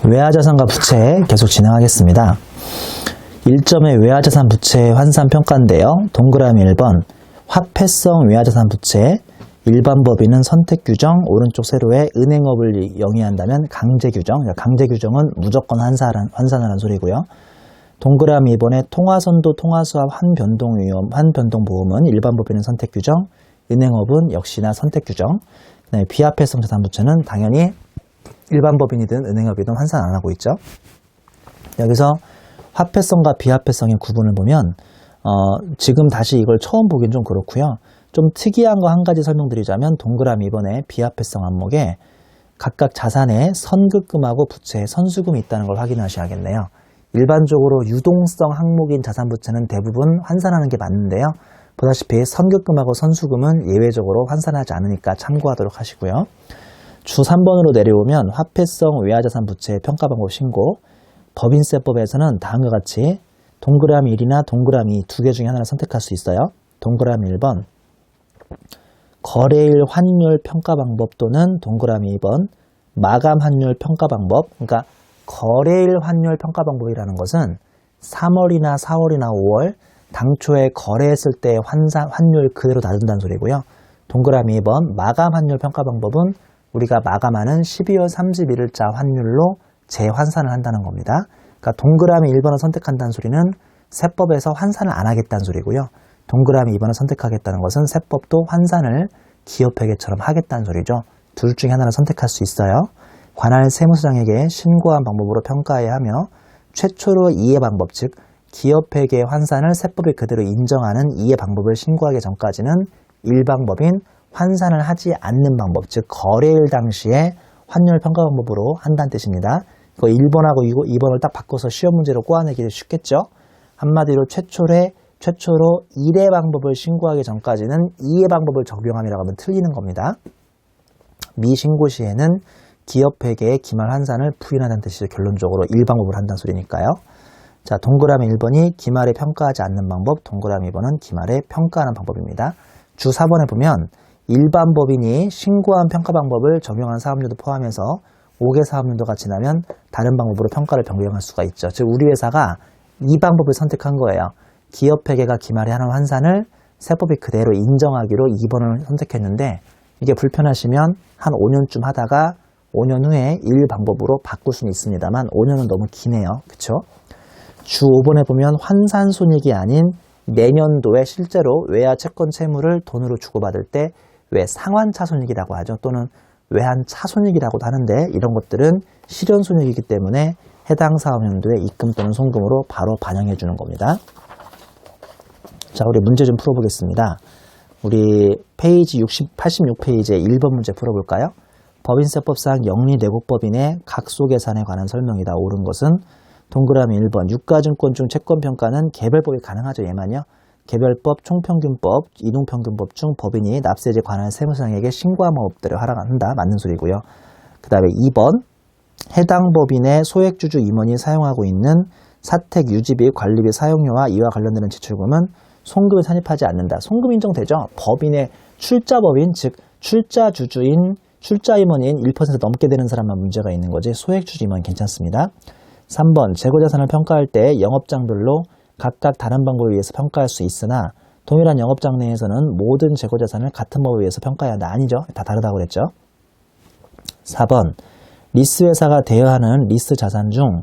외화자산과 부채 계속 진행하겠습니다. 1점의 외화자산 부채 환산 평가인데요. 동그라미 1번 화폐성 외화자산 부채 일반 법인은 선택 규정, 오른쪽 세로에 은행업을 영위한다면 강제 규정, 강제 규정은 무조건 환산하라는 소리고요. 동그라미 2번에 통화선도 통화수합 한변동 보험은 일반 법인은 선택 규정, 은행업은 역시나 선택 규정. 그다음에 비화폐성 자산 부채는 당연히 일반 법인이든 은행업이든 환산 안 하고 있죠. 여기서 화폐성과 비화폐성의 구분을 보면 지금 다시 이걸 처음 보긴 좀 그렇고요. 좀 특이한 거 한 가지 설명드리자면 동그라미 2번에 비화폐성 항목에 각각 자산에 선급금하고 부채에 선수금이 있다는 걸 확인하셔야겠네요. 일반적으로 유동성 항목인 자산 부채는 대부분 환산하는 게 맞는데요. 보다시피 선급금하고 선수금은 예외적으로 환산하지 않으니까 참고하도록 하시고요. 주 3번으로 내려오면 화폐성 외화자산 부채 평가 방법 신고, 법인세법에서는 다음과 같이 동그라미 1이나 동그라미 2개 중에 하나를 선택할 수 있어요. 동그라미 1번 거래일 환율 평가 방법 또는 동그라미 2번 마감 환율 평가 방법. 그러니까 거래일 환율 평가 방법이라는 것은 3월이나 4월이나 5월 당초에 거래했을 때 환율 그대로 놔둔다는 소리고요. 동그라미 2번 마감 환율 평가 방법은 우리가 마감하는 12월 31일자 환율로 재환산을 한다는 겁니다. 그러니까 동그라미 1번을 선택한다는 소리는 세법에서 환산을 안 하겠다는 소리고요. 동그라미 2번을 선택하겠다는 것은 세법도 환산을 기업회계처럼 하겠다는 소리죠. 둘 중에 하나를 선택할 수 있어요. 관할 세무서장에게 신고한 방법으로 평가해야 하며 최초로 이해 방법, 즉 기업회계 환산을 세법이 그대로 인정하는 이해 방법을 신고하기 전까지는 일방법인 환산을 하지 않는 방법, 즉 거래일 당시에 환율 평가 방법으로 한다는 뜻입니다. 이거 1번하고 2번을 딱 바꿔서 시험 문제로 꼬아내기 쉽겠죠? 한마디로 최초로 1의 방법을 신고하기 전까지는 2의 방법을 적용함이라고 하면 틀리는 겁니다. 미신고 시에는 기업회계의 기말 환산을 부인하다는 뜻이죠. 결론적으로 1방법을 한다는 소리니까요. 자, 동그라미 1번이 기말에 평가하지 않는 방법, 동그라미 2번은 기말에 평가하는 방법입니다. 주 4번에 보면 일반 법인이 신고한 평가 방법을 적용한 사업년도 포함해서 5개 사업년도가 지나면 다른 방법으로 평가를 변경할 수가 있죠. 즉 우리 회사가 이 방법을 선택한 거예요. 기업회계가 기말에 하는 환산을 세법이 그대로 인정하기로 2번을 선택했는데 이게 불편하시면 한 5년쯤 하다가 5년 후에 1 방법으로 바꿀 수는 있습니다만 5년은 너무 기네요. 그쵸? 주 5번에 보면 환산손익이 아닌 내년도에 실제로 외화 채권 채무를 돈으로 주고받을 때 왜 상환차손익이라고 하죠. 또는 외환차손익이라고도 하는데 이런 것들은 실현손익이기 때문에 해당 사업연도에 입금 또는 송금으로 바로 반영해 주는 겁니다. 자, 우리 문제 좀 풀어보겠습니다. 우리 페이지 86페이지에 1번 문제 풀어볼까요? 법인세법상 영리내국법인의 각소계산에 관한 설명이다. 옳은 것은 동그라미 1번 유가증권 중 채권평가는 개별법이 가능하죠. 얘만요. 개별법, 총평균법, 이동평균법 중 법인이 납세제 관할 세무서장에게 신고한 방법들을 하락한다. 맞는 소리고요. 그 다음에 2번 해당 법인의 소액주주 임원이 사용하고 있는 사택 유지비, 관리비 사용료와 이와 관련되는 지출금은 송금에 산입하지 않는다. 송금 인정되죠? 법인의 출자법인, 즉 출자주주인, 출자임원인 1% 넘게 되는 사람만 문제가 있는 거지 소액주주 임원 괜찮습니다. 3번 재고자산을 평가할 때 영업장별로 각각 다른 방법에 의해서 평가할 수 있으나 동일한 영업장 내에서는 모든 재고자산을 같은 법에 의해서 평가해야 한다. 아니죠. 다 다르다고 그랬죠. 4번 리스회사가 대여하는 리스 자산 중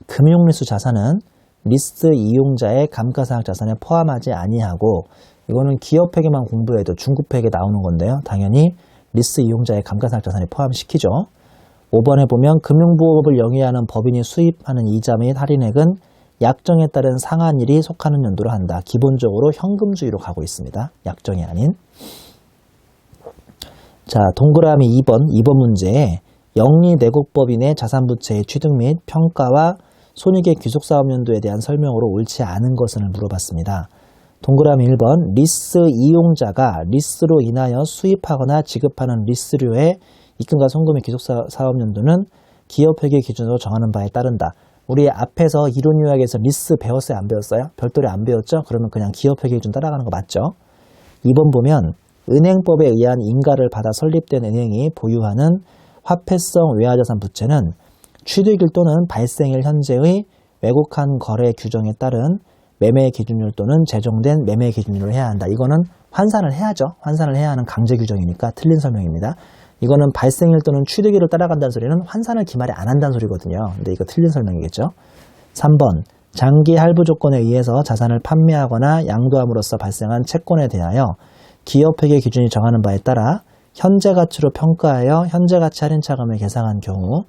금융리스 자산은 리스 이용자의 감가상각 자산에 포함하지 아니하고 이거는 기업회계만 공부해도 중급회계 나오는 건데요. 당연히 리스 이용자의 감가상각 자산에 포함시키죠. 5번에 보면 금융보호법을 영위하는 법인이 수입하는 이자 및 할인액은 약정에 따른 상한일이 속하는 연도로 한다. 기본적으로 현금주의로 가고 있습니다. 약정이 아닌. 자, 동그라미 2번 문제에 영리내국법인의 자산부채의 취득 및 평가와 손익의 귀속사업연도에 대한 설명으로 옳지 않은 것을 물어봤습니다. 동그라미 1번 리스 이용자가 리스로 인하여 수입하거나 지급하는 리스료의 입금과 송금의 귀속사업연도는 기업회계 기준으로 정하는 바에 따른다. 우리 앞에서 이론요약에서 리스 배웠어요? 안 배웠어요? 별도로 안 배웠죠? 그러면 그냥 기업회계 기준 따라가는 거 맞죠? 2번 보면 은행법에 의한 인가를 받아 설립된 은행이 보유하는 화폐성 외화자산 부채는 취득일 또는 발생일 현재의 왜곡한 거래 규정에 따른 매매 기준율 또는 제정된 매매 기준율을 해야 한다. 이거는 환산을 해야죠. 환산을 해야 하는 강제 규정이니까 틀린 설명입니다. 이거는 발생일 또는 취득일을 따라간다는 소리는 환산을 기말에 안 한다는 소리거든요. 근데 이거 틀린 설명이겠죠. 3번 장기 할부 조건에 의해서 자산을 판매하거나 양도함으로써 발생한 채권에 대하여 기업회계 기준이 정하는 바에 따라 현재 가치로 평가하여 현재 가치 할인 차감을 계상한 경우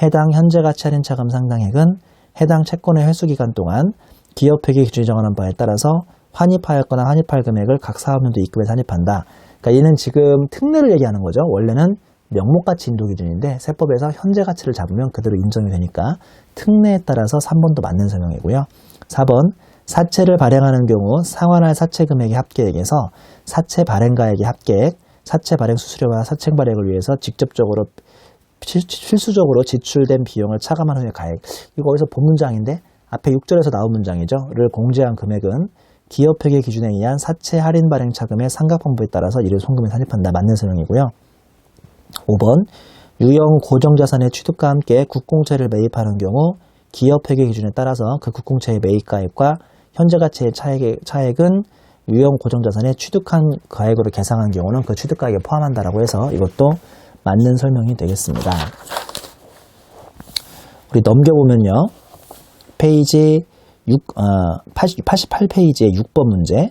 해당 현재 가치 할인 차감 상당액은 해당 채권의 회수 기간 동안 기업회계 기준이 정하는 바에 따라서 환입하였거나 환입할 금액을 각 사업연도 입금해서 환입한다. 그러니까 얘는 지금 특례를 얘기하는 거죠. 원래는 명목가치 인도 기준인데 세법에서 현재 가치를 잡으면 그대로 인정이 되니까 특례에 따라서 3번도 맞는 설명이고요. 4번 사채를 발행하는 경우 상환할 사채 금액의 합계액에서 사채 발행가액의 합계액, 사채 발행 수수료와 사채 발행을 위해서 직접적으로 필수적으로 지출된 비용을 차감한 후에 가액. 이거 어디서 본 문장인데 앞에 6절에서 나온 문장이죠. 를 공제한 금액은 기업회계 기준에 의한 사채 할인 발행 차금의 상각분부에 따라서 이를 송금에 산입한다. 맞는 설명이고요. 5번 유형 고정자산의 취득과 함께 국공채를 매입하는 경우 기업회계 기준에 따라서 그 국공채의 매입가액과 현재가치의 차액은 유형 고정자산의 취득한 가액으로 계상한 경우는 그 취득가액에 포함한다라고 해서 이것도 맞는 설명이 되겠습니다. 우리 넘겨보면요. 페이지 88페이지의 6번 문제.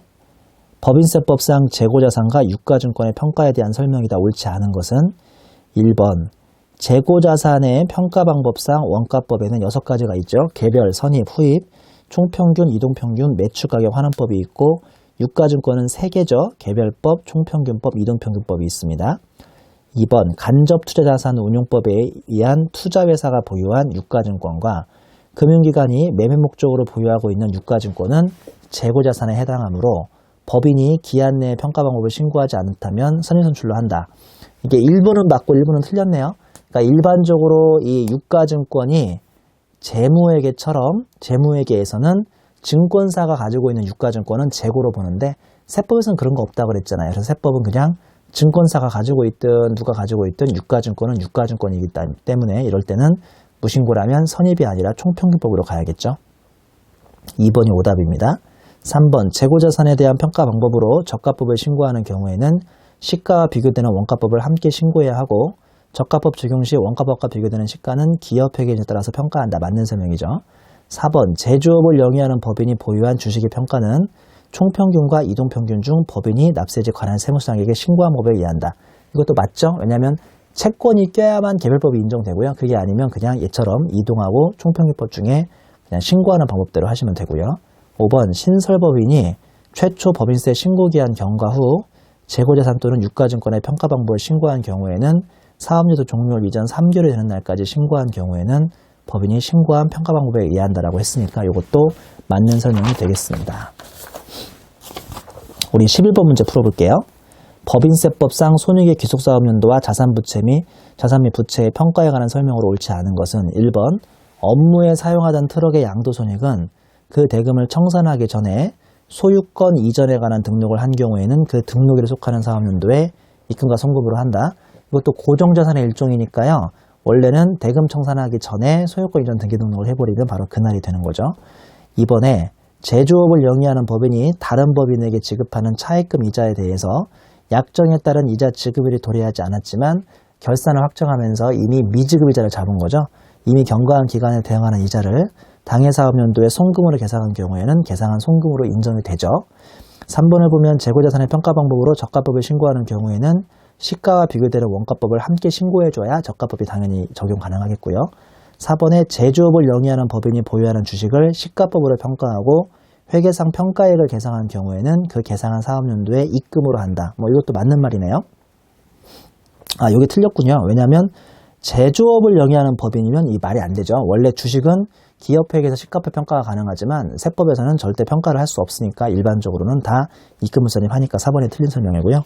법인세법상 재고자산과 유가증권의 평가에 대한 설명이다. 옳지 않은 것은 1번 재고자산의 평가방법상 원가법에는 6가지가 있죠. 개별, 선입, 후입, 총평균, 이동평균, 매출가격 환원법이 있고 유가증권은 3개죠. 개별법, 총평균법, 이동평균법이 있습니다. 2번 간접투자자산 운용법에 의한 투자회사가 보유한 유가증권과 금융기관이 매매 목적으로 보유하고 있는 유가증권은 재고자산에 해당하므로 법인이 기한 내에 평가방법을 신고하지 않다면 선입선출로 한다. 이게 1번은 맞고 1번은 틀렸네요. 그러니까 일반적으로 이 유가증권이 재무회계에서는 증권사가 가지고 있는 유가증권은 재고로 보는데 세법에서는 그런 거 없다고 그랬잖아요. 그래서 세법은 그냥 증권사가 가지고 있든 누가 가지고 있든 유가증권은 유가증권이기 때문에 이럴 때는 무신고라면 선입이 아니라 총평균법으로 가야겠죠. 2번이 오답입니다. 3번 재고자산에 대한 평가 방법으로 저가법을 신고하는 경우에는 시가와 비교되는 원가법을 함께 신고해야 하고 저가법 적용 시 원가법과 비교되는 시가는 기업회계에 따라서 평가한다. 맞는 설명이죠. 4번 제조업을 영위하는 법인이 보유한 주식의 평가는 총평균과 이동평균 중 법인이 납세액에 관한 세무사항에게 신고한 법에 의한다. 이것도 맞죠? 왜냐하면 채권이 껴야만 개별법이 인정되고요. 그게 아니면 그냥 얘처럼 이동하고 총평균법 중에 그냥 신고하는 방법대로 하시면 되고요. 5번 신설법인이 최초 법인세 신고기한 경과 후 재고자산 또는 유가증권의 평가 방법을 신고한 경우에는 사업연도 종료일 이전 3개월이 되는 날까지 신고한 경우에는 법인이 신고한 평가 방법에 의한다라고 했으니까 이것도 맞는 설명이 되겠습니다. 우리 11번 문제 풀어볼게요. 법인세법상 손익의 귀속사업연도와 자산부채 및 부채의 평가에 관한 설명으로 옳지 않은 것은 1번 업무에 사용하던 트럭의 양도손익은 그 대금을 청산하기 전에 소유권 이전에 관한 등록을 한 경우에는 그 등록일에 속하는 사업연도에 입금과 송금으로 한다. 이것도 고정자산의 일종이니까요. 원래는 대금 청산하기 전에 소유권 이전 등기 등록을 해버리면 바로 그날이 되는 거죠. 이번에 제조업을 영위하는 법인이 다른 법인에게 지급하는 차입금 이자에 대해서 약정에 따른 이자 지급일이 도래하지 않았지만 결산을 확정하면서 이미 미지급 이자를 잡은 거죠. 이미 경과한 기간에 대응하는 이자를 당해 사업연도에 송금으로 계상한 경우에는 계상한 송금으로 인정이 되죠. 3번을 보면 재고자산의 평가 방법으로 저가법을 신고하는 경우에는 시가와 비교되는 원가법을 함께 신고해줘야 저가법이 당연히 적용 가능하겠고요. 4번에 제조업을 영위하는 법인이 보유하는 주식을 시가법으로 평가하고 회계상 평가액을 계상한 경우에는 그 계상한 사업연도에 입금으로 한다. 이것도 맞는 말이네요. 아, 여기 틀렸군요. 왜냐하면 제조업을 영위하는 법인이면 이 말이 안 되죠. 원래 주식은 기업회계에서 시가법 평가가 가능하지만 세법에서는 절대 평가를 할 수 없으니까 일반적으로는 다 입금을 선입하니까 4번이 틀린 설명이고요.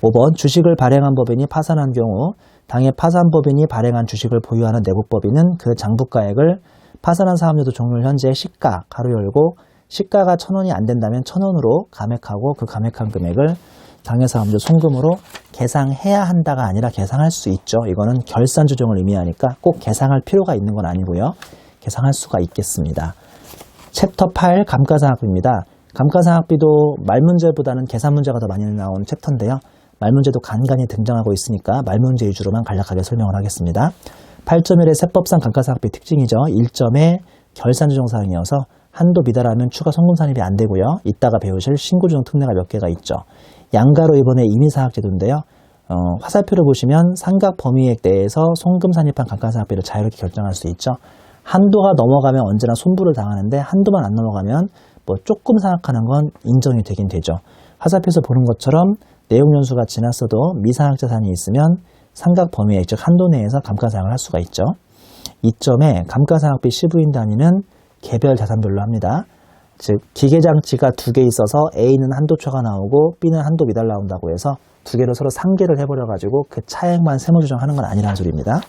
5번 주식을 발행한 법인이 파산한 경우 당해 파산법인이 발행한 주식을 보유하는 내국법인은 그 장부가액을 파산한 사업연도 종료일 현재 시가 가로 열고 시가가 1,000원이 안 된다면 1,000원으로 감액하고 그 감액한 금액을 당해사업료 송금으로 계상해야 한다가 아니라 계상할 수 있죠. 이거는 결산 조정을 의미하니까 꼭 계상할 필요가 있는 건 아니고요. 계상할 수가 있겠습니다. 챕터 8 감가상각비입니다. 감가상각비도 말문제보다는 계산 문제가 더 많이 나온 챕터인데요. 말문제도 간간히 등장하고 있으니까 말문제 위주로만 간략하게 설명을 하겠습니다. 8.1의 세법상 감가상각비 특징이죠. 1점의 결산조정사항이어서 한도 미달하면 추가 송금산입이 안 되고요. 이따가 배우실 신고조정 특례가 몇 개가 있죠. 양가로 이번에 임의사학제도인데요. 화살표를 보시면 상각 범위액 내에서 송금 산입한 감가상각비를 자유롭게 결정할 수 있죠. 한도가 넘어가면 언제나 손불을 당하는데 한도만 안 넘어가면 뭐 조금 상각하는 건 인정이 되긴 되죠. 화살표에서 보는 것처럼 내용 연수가 지났어도 미상각 자산이 있으면 상각 범위액 즉 한도 내에서 감가상각을 할 수가 있죠. 이점에 감가상각비 시부인 단위는 개별 자산별로 합니다. 즉 기계장치가 두 개 있어서 A는 한도초가 나오고 B는 한도 미달 나온다고 해서 두 개를 서로 상계를 해버려가지고 그 차액만 세무조정하는 건 아니라는 소리입니다.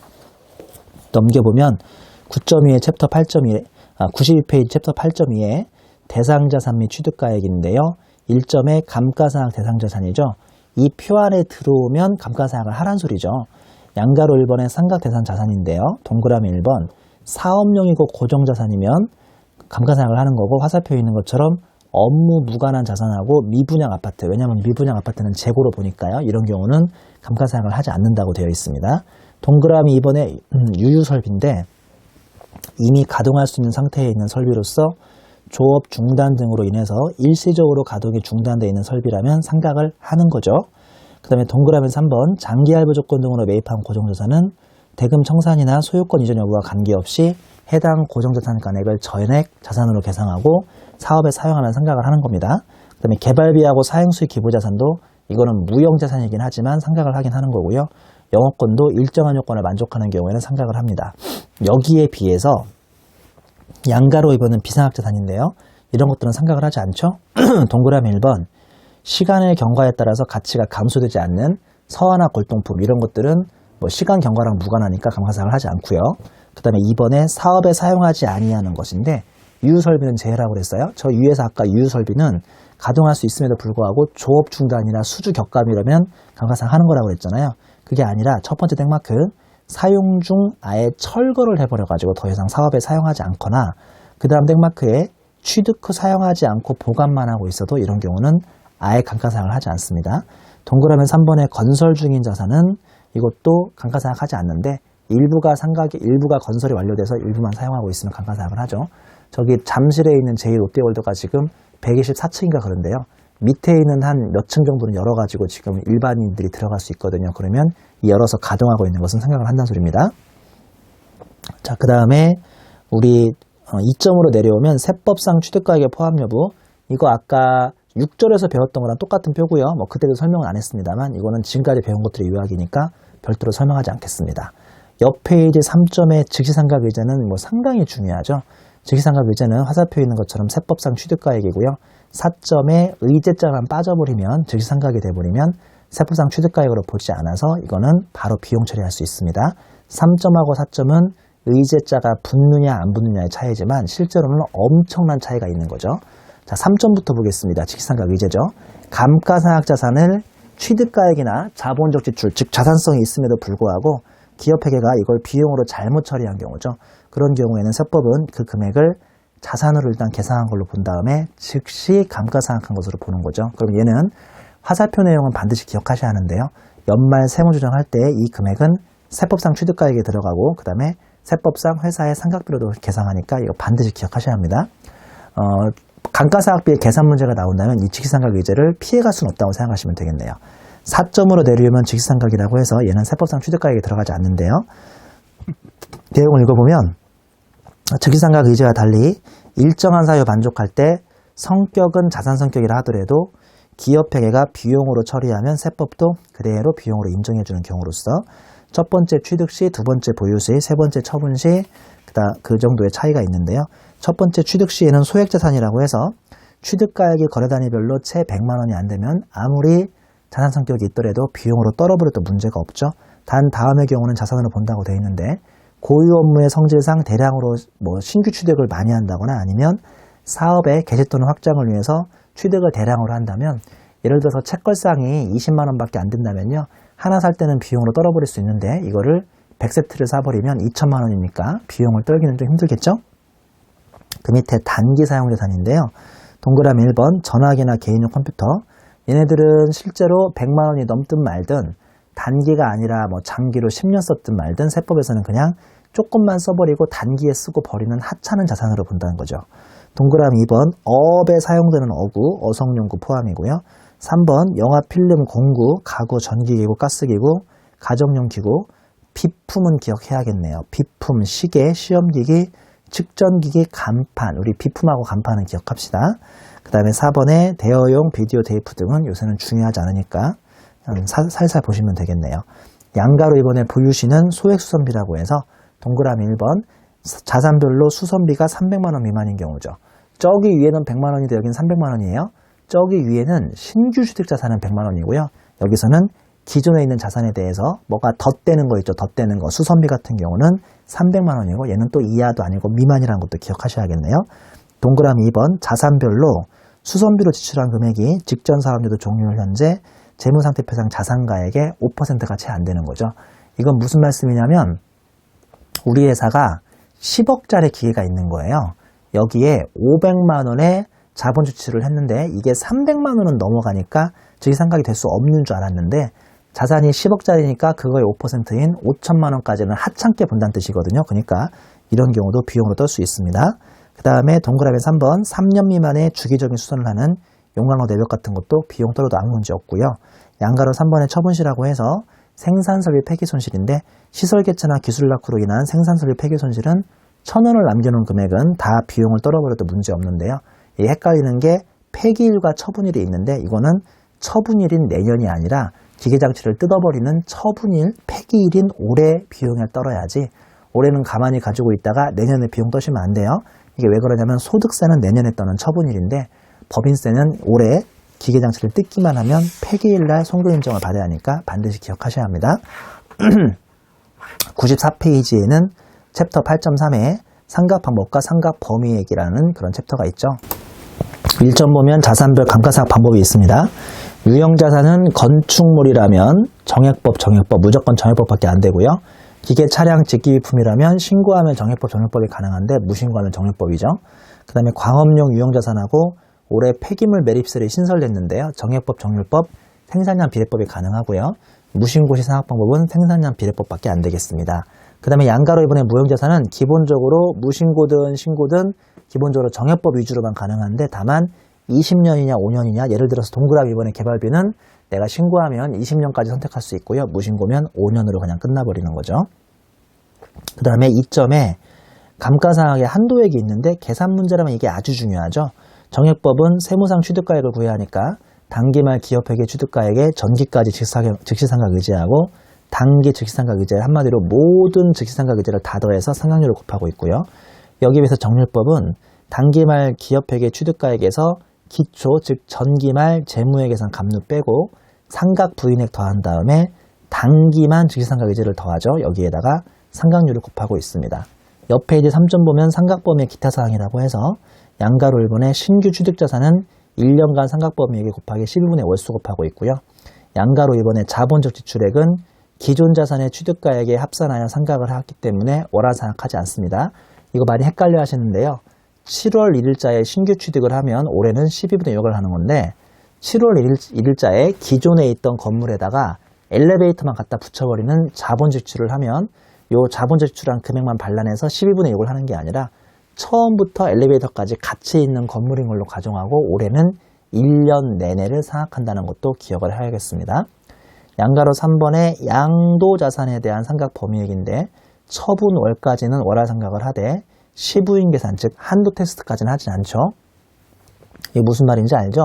넘겨보면 9.2의 챕터 8.2, 92페이지 챕터 8.2에 대상자산 및 취득가액인데요. 1점의 감가상각 대상자산이죠. 이 표 안에 들어오면 감가상각을 하란 소리죠. 양가로 1번의 상각 대상 자산인데요. 동그라미 1번 사업용이고 고정자산이면 감가상각을 하는 거고 화살표에 있는 것처럼 업무 무관한 자산하고 미분양 아파트, 왜냐하면 미분양 아파트는 재고로 보니까요. 이런 경우는 감가상각을 하지 않는다고 되어 있습니다. 동그라미 2번의 유유설비인데 이미 가동할 수 있는 상태에 있는 설비로서 조업 중단 등으로 인해서 일시적으로 가동이 중단되어 있는 설비라면 상각을 하는 거죠. 그 다음에 동그라미 3번 장기할부 조건 등으로 매입한 고정자산은 대금 청산이나 소유권 이전 여부와 관계없이 해당 고정자산 간액을 전액 자산으로 계상하고 사업에 사용하는 상각을 하는 겁니다. 그 다음에 개발비하고 사행수익 기부자산도 이거는 무형자산이긴 하지만 상각을 하긴 하는 거고요. 영업권도 일정한 요건을 만족하는 경우에는 상각을 합니다. 여기에 비해서 양가로 이번은 비상각자산인데요. 이런 것들은 상각을 하지 않죠. 동그라미 1번 시간의 경과에 따라서 가치가 감소되지 않는 서화나 골동품 이런 것들은 뭐 시간 경과랑 무관하니까 감가상각을 하지 않고요. 그 다음에 2번에 사업에 사용하지 아니하는 것인데 유유설비는 제외라고 그랬어요. 저 위에서 아까 유유설비는 가동할 수 있음에도 불구하고 조업 중단이나 수주 격감이라면 감가상각 하는 거라고 그랬잖아요. 그게 아니라 첫 번째 땡마크 사용 중 아예 철거를 해버려가지고 더 이상 사업에 사용하지 않거나 그 다음 땡마크에 취득 후 사용하지 않고 보관만 하고 있어도 이런 경우는 아예 감가상각을 하지 않습니다. 동그라미 3번에 건설 중인 자산은 이것도 감가상각 하지 않는데 일부가 건설이 완료돼서 일부만 사용하고 있으면 감가상각을 하죠. 저기 잠실에 있는 제2롯데월드가 지금 124층인가 그런데요. 밑에 있는 한 몇 층 정도는 열어가지고 지금 일반인들이 들어갈 수 있거든요. 그러면 이 열어서 가동하고 있는 것은 생각을 한다는 소리입니다. 자, 그 다음에 우리 2점으로 내려오면 세법상 취득가액의 포함 여부 이거 아까 6절에서 배웠던 거랑 똑같은 표고요. 뭐 그때도 설명은 안 했습니다만 이거는 지금까지 배운 것들의 요약이니까 별도로 설명하지 않겠습니다. 옆 페이지 3점의 즉시상각 의제는 뭐 상당히 중요하죠. 즉시상각 의제는 화살표 있는 것처럼 세법상 취득가액이고요. 4점에 의제자만 빠져버리면 즉시상각이 돼버리면 세법상 취득가액으로 보지 않아서 이거는 바로 비용 처리할 수 있습니다. 3점하고 4점은 의제자가 붙느냐 안 붙느냐의 차이지만 실제로는 엄청난 차이가 있는 거죠. 자, 3점부터 보겠습니다. 즉시상각 의제죠. 감가상각 자산을 취득가액이나 자본적 지출, 즉 자산성이 있음에도 불구하고 기업회계가 이걸 비용으로 잘못 처리한 경우죠. 그런 경우에는 세법은 그 금액을 자산으로 일단 계산한 걸로 본 다음에 즉시 감가상각한 것으로 보는 거죠. 그럼 얘는 화살표 내용은 반드시 기억하셔야 하는데요. 연말 세무조정할 때 이 금액은 세법상 취득가액에 들어가고 그 다음에 세법상 회사의 상각비로도 계산하니까 이거 반드시 기억하셔야 합니다. 감가상각비의 계산 문제가 나온다면 이 즉시상각 의제를 피해갈 수는 없다고 생각하시면 되겠네요. 4점으로 내려오면 즉시상각이라고 해서 얘는 세법상 취득가액에 들어가지 않는데요. 내용을 읽어보면 즉시상각 의제와 달리 일정한 사유 만족할 때 성격은 자산 성격이라 하더라도 기업회계가 비용으로 처리하면 세법도 그대로 비용으로 인정해주는 경우로서 첫 번째 취득 시, 두 번째 보유 시, 세 번째 처분 시 그 정도의 차이가 있는데요. 첫 번째 취득 시에는 소액자산이라고 해서 취득가액이 거래단위별로 채 100만 원이 안 되면 아무리 자산 성격이 있더라도 비용으로 떨어버려도 문제가 없죠. 단 다음의 경우는 자산으로 본다고 되어 있는데 고유 업무의 성질상 대량으로 뭐 신규 취득을 많이 한다거나 아니면 사업의 개시 또는 확장을 위해서 취득을 대량으로 한다면 예를 들어서 책걸상이 20만원 밖에 안 된다면요. 하나 살 때는 비용으로 떨어버릴 수 있는데 이거를 100세트를 사버리면 2천만원이니까 비용을 떨기는 좀 힘들겠죠? 그 밑에 단기 사용 재산인데요. 동그라미 1번 전화기나 개인용 컴퓨터. 얘네들은 실제로 100만원이 넘든 말든 단기가 아니라 뭐 장기로 10년 썼든 말든 세법에서는 그냥 조금만 써버리고 단기에 쓰고 버리는 하찮은 자산으로 본다는 거죠. 동그라미 2번 어업에 사용되는 어구, 어성용구 포함이고요. 3번 영화, 필름, 공구, 가구, 전기기구, 가스기구, 가정용 기구, 비품은 기억해야겠네요. 비품, 시계, 시험기기, 측정기기, 간판. 우리 비품하고 간판은 기억합시다. 그 다음에 4번에 대여용 비디오 테이프 등은 요새는 중요하지 않으니까 살살 보시면 되겠네요. 양가로 이번에 보유시는 소액수선비라고 해서 동그라미 1번 자산별로 수선비가 300만원 미만인 경우죠. 저기 위에는 100만원인데 여기는 300만원이에요. 저기 위에는 신규 주택자산은 100만원이고요. 여기서는 기존에 있는 자산에 대해서 뭐가 덧대는 거 있죠. 덧대는 거. 수선비 같은 경우는 300만원이고 얘는 또 이하도 아니고 미만이라는 것도 기억하셔야겠네요. 동그라미 2번 자산별로 수선비로 지출한 금액이 직전 사업료도 종료율 현재 재무상태표상 자산가액의 5%가 채 안 되는 거죠. 이건 무슨 말씀이냐면 우리 회사가 10억짜리 기계가 있는 거예요. 여기에 500만원의 자본 지출을 했는데 이게 300만원은 넘어가니까 즉시상각이 될 수 없는 줄 알았는데 자산이 10억짜리니까 그거의 5%인 5천만원까지는 하찮게 본다는 뜻이거든요. 그러니까 이런 경우도 비용으로 떨 수 있습니다. 그 다음에 동그라미 3번 3년 미만의 주기적인 수선을 하는 용광로 내벽 같은 것도 비용 떨어도 아무 문제 없고요. 양가로 3번의 처분시라고 해서 생산설비 폐기 손실인데 시설 개체나 기술 낙후로 인한 생산설비 폐기 손실은 1,000원을 남겨놓은 금액은 다 비용을 떨어버려도 문제 없는데요. 이 헷갈리는 게 폐기일과 처분일이 있는데 이거는 처분일인 내년이 아니라 기계장치를 뜯어버리는 처분일, 폐기일인 올해 비용을 떨어야지 올해는 가만히 가지고 있다가 내년에 비용 떠시면 안 돼요. 이게 왜 그러냐면 소득세는 내년에 떠는 처분일인데 법인세는 올해 기계장치를 뜯기만 하면 폐기일날 송금 인정을 받아야 하니까 반드시 기억하셔야 합니다. 94페이지에는 챕터 8.3에 상각 방법과 상각 범위 얘기라는 그런 챕터가 있죠. 1점 보면 자산별 감가상각 방법이 있습니다. 유형자산은 건축물이라면 정액법, 무조건 정액법밖에 안 되고요. 기계, 차량, 직기비품이라면 신고하면 정액법이 가능한데 무신고하면 정액법이죠. 그 다음에 광업용 유형자산하고 올해 폐기물 매립세를 신설했는데요. 정액법, 정률법, 생산량 비례법이 가능하고요. 무신고시 상각방법은 생산량 비례법밖에 안 되겠습니다. 그 다음에 양가로 이번에 무형자산은 기본적으로 무신고든 신고든 기본적으로 정액법 위주로만 가능한데 다만 20년이냐 5년이냐 예를 들어서 동그라미 이번에 개발비는 내가 신고하면 20년까지 선택할 수 있고요. 무신고면 5년으로 그냥 끝나버리는 거죠. 그 다음에 2점에 감가상각의 한도액이 있는데 계산 문제라면 이게 아주 중요하죠. 정액법은 세무상 취득가액을 구해야 하니까 단기말 기업회계 취득가액에 전기까지 즉시상각 의제하고 단기 즉시상각 의제 한마디로 모든 즉시상각 의제를 다 더해서 상각률을 곱하고 있고요. 여기에 비해서 정률법은 단기말 기업회계 취득가액에서 기초 즉 전기말 재무회계상 감루 빼고 상각 부인액 더한 다음에 단기만 즉시상각 의제를 더하죠. 여기에다가 상각률을 곱하고 있습니다. 옆 페이지 3점 보면 상각범위의 기타 사항이라고 해서 양가로 1번의 신규 취득자산은 1년간 상각범위액 곱하기 12분의 월수 곱하고 있고요. 양가로 2번의 자본적 지출액은 기존 자산의 취득가액에 합산하여 상각을 하기 때문에 월화상각하지 않습니다. 이거 많이 헷갈려 하시는데요. 7월 1일자에 신규 취득을 하면 올해는 12분의 6을 하는 건데 7월 1일자에 기존에 있던 건물에다가 엘리베이터만 갖다 붙여버리는 자본적 지출을 하면 요 자본적 지출한 금액만 반환해서 12분의 6을 하는 게 아니라 처음부터 엘리베이터까지 같이 있는 건물인 걸로 가정하고 올해는 1년 내내를 상각한다는 것도 기억을 해야겠습니다. 양가로 3번의 양도자산에 대한 상각 범위액인데 처분월까지는 월화상각을 하되 시부인 계산 즉 한도 테스트까지는 하진 않죠. 이게 무슨 말인지 알죠?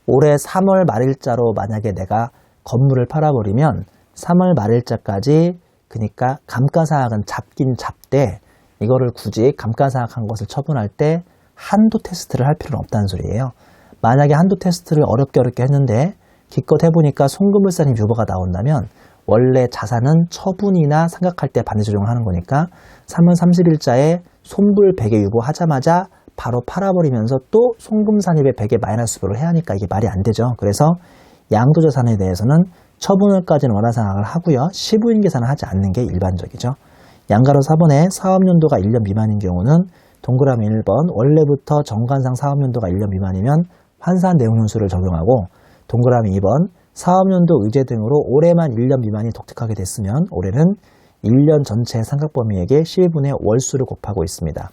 올해 3월 말일자로 만약에 내가 건물을 팔아버리면 3월 말일자까지 그러니까 감가상각은 잡긴 잡되 이거를 굳이 감가상각한 것을 처분할 때 한도 테스트를 할 필요는 없다는 소리예요. 만약에 한도 테스트를 어렵게 했는데 기껏 해보니까 송금물산이 유보가 나온다면 원래 자산은 처분이나 상각할 때 반대 조정을 하는 거니까 3월 30일자에 손불 100에 유보하자마자 바로 팔아버리면서 또 송금산입에 100에 마이너스 부를 해야 하니까 이게 말이 안 되죠. 그래서 양도자산에 대해서는 처분을까지는 원화상각을 하고요. 시부인 계산을 하지 않는 게 일반적이죠. 양가로 4번에 사업연도가 1년 미만인 경우는 동그라미 1번 원래부터 정관상 사업연도가 1년 미만이면 환산 내용연수를 적용하고, 동그라미 2번 사업연도 의제 등으로 올해만 1년 미만이 독특하게 됐으면 올해는 1년 전체 상각범위에게 실분의 월수를 곱하고 있습니다.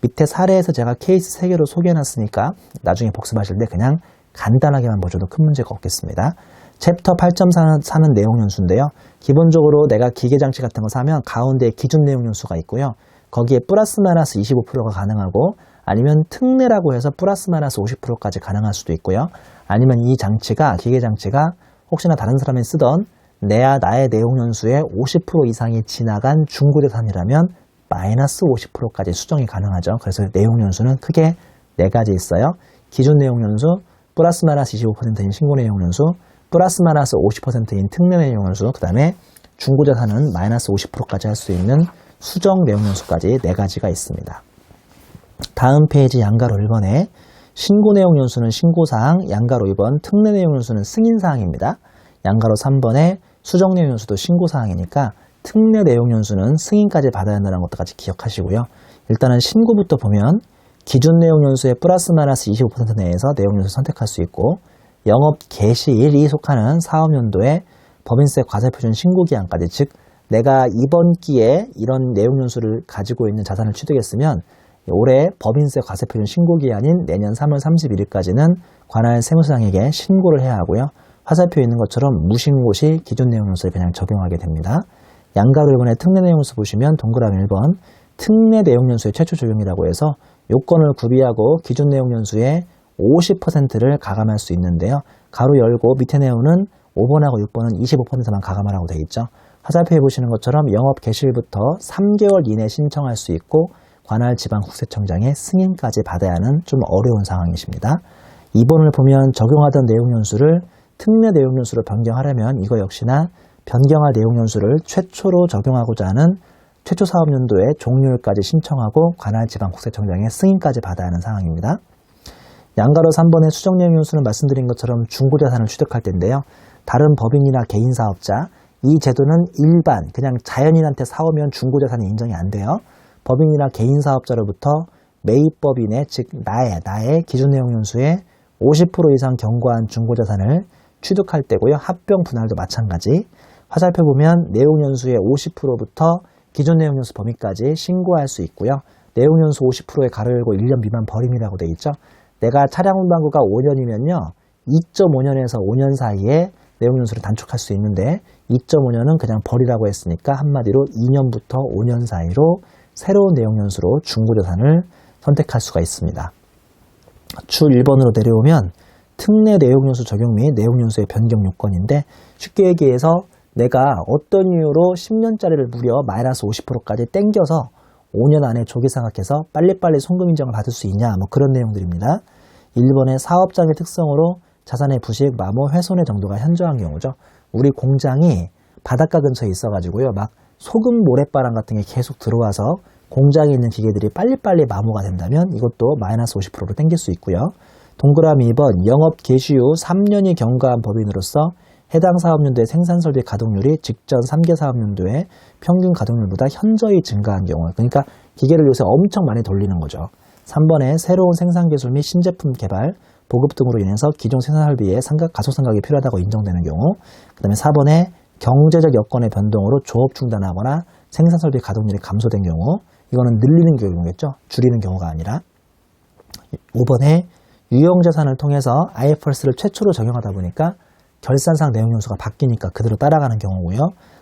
밑에 사례에서 제가 케이스 3개로 소개해놨으니까 나중에 복습하실 때 그냥 간단하게만 보셔도 큰 문제가 없겠습니다. 챕터 8.4는 내용연수인데요. 기본적으로 내가 기계장치 같은 거 사면 가운데에 기준 내용연수가 있고요. 거기에 플러스 마이너스 25%가 가능하고, 아니면 특례라고 해서 플러스 마이너스 50%까지 가능할 수도 있고요. 아니면 이 장치가, 기계장치가 혹시나 다른 사람이 쓰던 나의 내용연수의 50% 이상이 지나간 중고재산이라면 마이너스 50%까지 수정이 가능하죠. 그래서 내용연수는 크게 4가지 있어요. 기준 내용연수, 플러스 마이너스 25%인 신고 내용연수, 플러스 마이너스 50%인 특례 내용연수, 그 다음에 중고재산은 마이너스 50%까지 할 수 있는 수정 내용연수까지 4가지가 있습니다. 다음 페이지 양가로 1번에 신고 내용연수는 신고사항, 양가로 2번 특례 내용연수는 승인사항입니다. 양가로 3번에 수정 내용연수도 신고사항이니까 특례 내용연수는 승인까지 받아야 한다는 것까지 기억하시고요. 일단은 신고부터 보면 기준 내용연수의 플러스 마이너스 25% 내에서 내용연수 선택할 수 있고, 영업 개시일이 속하는 사업연도에 법인세 과세표준 신고기한까지, 즉 내가 이번 기에 이런 내용연수를 가지고 있는 자산을 취득했으면 올해 법인세 과세표준 신고기한인 내년 3월 31일까지는 관할 세무서장에게 신고를 해야 하고요. 화살표에 있는 것처럼 무신고 시 기준 내용연수를 그냥 적용하게 됩니다. 양가로 1번의 특례 내용연수 보시면 동그라미 1번 특례 내용연수의 최초 적용이라고 해서 요건을 구비하고 기준 내용연수의 50%를 가감할 수 있는데요. 가로 열고 밑에 내용은 5번하고 6번은 25%만 가감하라고 되어 있죠. 화살표에 보시는 것처럼 영업 개시일부터 3개월 이내 신청할 수 있고, 관할 지방국세청장의 승인까지 받아야 하는 좀 어려운 상황이십니다. 2번을 보면 적용하던 내용연수를 특례 내용연수로 변경하려면 이거 역시나 변경할 내용연수를 최초로 적용하고자 하는 최초 사업연도의 종료일까지 신청하고 관할 지방국세청장의 승인까지 받아야 하는 상황입니다. 양가로 3번의 수정 내용연수는 말씀드린 것처럼 중고재산을 취득할 때인데요. 다른 법인이나 개인사업자, 이 제도는 일반 그냥 자연인한테 사오면 중고재산이 인정이 안 돼요. 법인이나 개인사업자로부터 매입법인의, 즉 나의 기준 내용연수의 50% 이상 경과한 중고재산을 취득할 때고요. 합병 분할도 마찬가지. 화살표 보면 내용연수의 50%부터 기준 내용연수 범위까지 신고할 수 있고요. 내용연수 50%에 가로 열고 1년 미만 벌임이라고 되어 있죠. 내가 차량 운반구가 5년이면요. 2.5년에서 5년 사이에 내용연수를 단축할 수 있는데 2.5년은 그냥 벌이라고 했으니까 한마디로 2년부터 5년 사이로 새로운 내용연수로 중고재산을 선택할 수가 있습니다. 주 1번으로 내려오면 특례 내용연수 적용 및 내용연수의 변경 요건인데, 쉽게 얘기해서 내가 어떤 이유로 10년짜리를 무려 마이너스 50%까지 땡겨서 5년 안에 조기상각해서 빨리빨리 송금 인정을 받을 수 있냐, 뭐 그런 내용들입니다. 1번의 사업장의 특성으로 자산의 부식, 마모, 훼손의 정도가 현저한 경우죠. 우리 공장이 바닷가 근처에 있어가지고요. 막 소금 모래바람 같은 게 계속 들어와서 공장에 있는 기계들이 빨리빨리 마모가 된다면 이것도 마이너스 50%로 땡길 수 있고요. 동그라미 2번 영업 개시 후 3년이 경과한 법인으로서 해당 사업연도의 생산설비 가동률이 직전 3개 사업연도의 평균 가동률보다 현저히 증가한 경우, 그러니까 기계를 요새 엄청 많이 돌리는 거죠. 3번에 새로운 생산기술 및 신제품 개발, 보급 등으로 인해서 기존 생산설비에 가속상각이 필요하다고 인정되는 경우, 그 다음에 4번에 경제적 여건의 변동으로 조업 중단하거나 생산설비 가동률이 감소된 경우, 이거는 늘리는 경우겠죠. 줄이는 경우가 아니라. 5번에 유형자산을 통해서 IFRS를 최초로 적용하다 보니까 결산상 내용연수가 바뀌니까 그대로 따라가는 경우고요.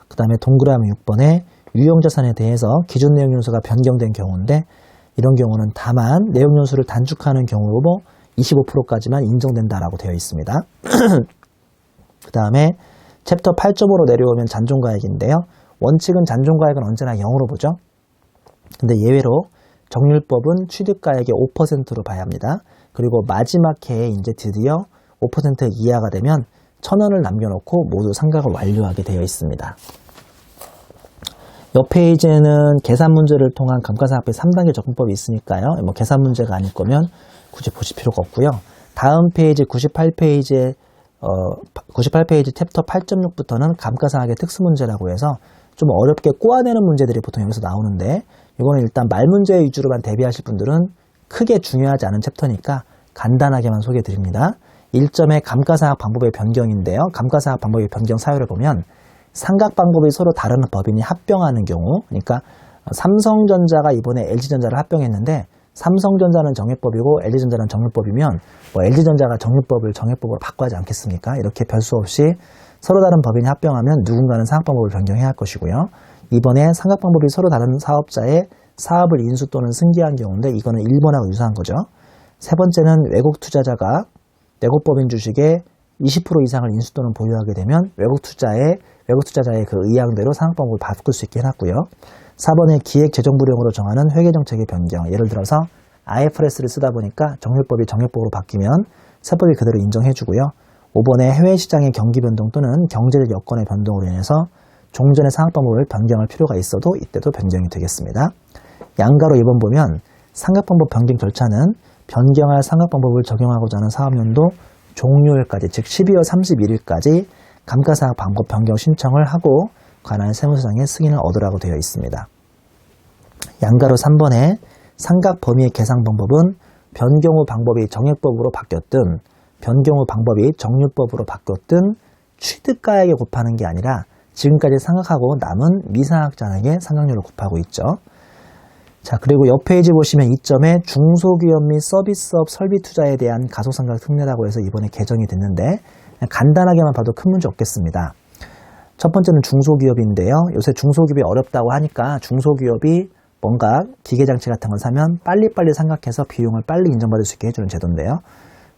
그 다음에 동그라미 6번에 유형자산에 대해서 기준 내용연수가 변경된 경우인데, 이런 경우는 다만 내용연수를 단축하는 경우로 25%까지만 인정된다라고 되어 있습니다. 그 다음에 챕터 8.5로 내려오면 잔존가액인데요. 원칙은 잔존가액은 언제나 0으로 보죠. 근데 예외로 정률법은 취득가액의 5%로 봐야 합니다. 그리고 마지막 해에 이제 드디어 5% 이하가 되면 1,000원을 남겨놓고 모두 상각을 완료하게 되어 있습니다. 옆 페이지에는 계산 문제를 통한 감가상각비 3단계 접근법이 있으니까요. 뭐 계산 문제가 아닐 거면 굳이 보실 필요가 없고요. 다음 페이지 98페이지에 98페이지 챕터 8.6부터는 감가상각의 특수문제라고 해서 좀 어렵게 꼬아내는 문제들이 보통 여기서 나오는데, 이거는 일단 말 문제 위주로만 대비하실 분들은 크게 중요하지 않은 챕터니까 간단하게만 소개해 드립니다. 1점의 감가상각 방법의 변경인데요. 감가상각 방법의 변경 사유를 보면 상각 방법이 서로 다른 법인이 합병하는 경우, 그러니까 삼성전자가 이번에 LG전자를 합병했는데 삼성전자는 정액법이고 LG전자는 정액법이면 뭐 LG전자가 정액법으로 바꿔야지 않겠습니까? 이렇게 별수 없이 서로 다른 법인이 합병하면 누군가는 상각 방법을 변경해야 할 것이고요. 이번에 상각 방법이 서로 다른 사업자의 사업을 인수 또는 승계한 경우인데 이거는 1번하고 유사한 거죠. 세 번째는 외국 투자자가 내국법인 주식의 20% 이상을 인수 또는 보유하게 되면 외국 투자자의 그 의향대로 상각 방법을 바꿀 수 있게 해놨고요. 4번에 기획재정부령으로 정하는 회계정책의 변경. 예를 들어서 IFRS를 쓰다 보니까 정액법이 정액법으로 바뀌면 세법이 그대로 인정해주고요. 5번에 해외시장의 경기 변동 또는 경제적 여건의 변동으로 인해서 종전의 상각 방법을 변경할 필요가 있어도 이때도 변경이 되겠습니다. 양가로 2번 보면 상각 방법 변경 절차는 변경할 상각 방법을 적용하고자 하는 사업연도 종료일까지, 즉 12월 31일까지 감가상각 방법 변경 신청을 하고 관할 세무서장의 승인을 얻으라고 되어 있습니다. 양가로 3번에 상각 범위의 계산 방법은 변경 후 방법이 정액법으로 바뀌었든 변경 후 방법이 정률법으로 바뀌었든 취득가액에 곱하는 게 아니라 지금까지 상각하고 남은 미상각자에게 상각률을 곱하고 있죠. 자, 그리고 옆 페이지 보시면 2점에 중소기업 및 서비스업 설비 투자에 대한 가속상각 특례라고 해서 이번에 개정이 됐는데 간단하게만 봐도 큰 문제 없겠습니다. 첫 번째는 중소기업인데요. 요새 중소기업이 어렵다고 하니까 중소기업이 뭔가 기계장치 같은 걸 사면 빨리빨리 상각해서 비용을 빨리 인정받을 수 있게 해주는 제도인데요.